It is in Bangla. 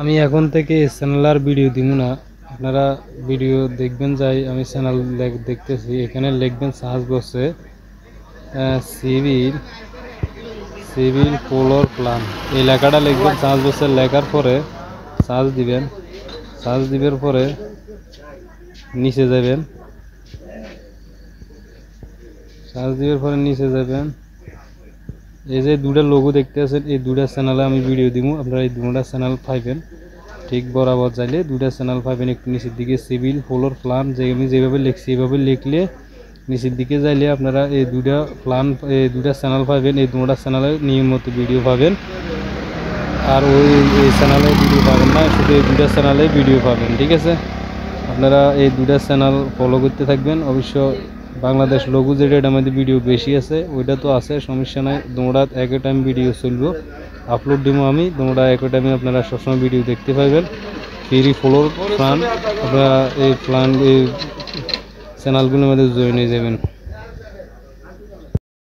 আমি এখন থেকে চ্যানেলের ভিডিও দিব না, আপনারা ভিডিও দেখবেন। যাই আমি চ্যানেল দেখতেছি, এখানে লিখবেন সার্চ বক্সে সিভিল সিভিল ফ্লোর প্ল্যান, এই লেখাটা লিখবেন সার্চ বক্সে। লেখার পরে সার্চ দিবেন, সার্চ দিবার পরে নিচে যাবেন, সার্চ দিবার পরে নিচে যাবেন। এই যে দুটা লোগো দেখতে আছেন, এই দুটা চ্যানেলে আমি ভিডিও দিব, আপনারা এই দুটা চ্যানেল পাইবেন। ঠিক বরাবর চাইলে দুটা চ্যানেল পাইবেন। একটু নিচের দিকে সিভিল ফ্লোর প্ল্যান, যে আমি যেভাবে লিখছি এইভাবে লিখলে নিচের দিকে যাইলে আপনারা এই দুটা প্ল্যান, এই দুটা চ্যানেল পাবেন। এই দুটা চ্যানেলে নিয়মিত ভিডিও পাবেন। আর এই চ্যানেলে ভিডিও পাবেন না, শুধু এই দুটা চ্যানেলে ভিডিও পাবেন। ঠিক আছে, আপনারা এই দুটা চ্যানেল ফলো করতে থাকবেন। অবশ্য বাংলাদেশ লোগো যেটা, এটার মধ্যে ভিডিও বেশি আছে, ওইটা তো আছে, সমস্যা নাই। তোমরা এক টাইম ভিডিও চলবো, আপলোড দিব আমি। তোমরা এক টাইমে আপনারা সবসময় ভিডিও দেখতে পাইবেন। ফ্রি ফ্লোর প্ল্যান, আপনারা এই প্ল্যান এই চ্যানেলগুলোর মধ্যে জয়েন হয়ে যাবেন।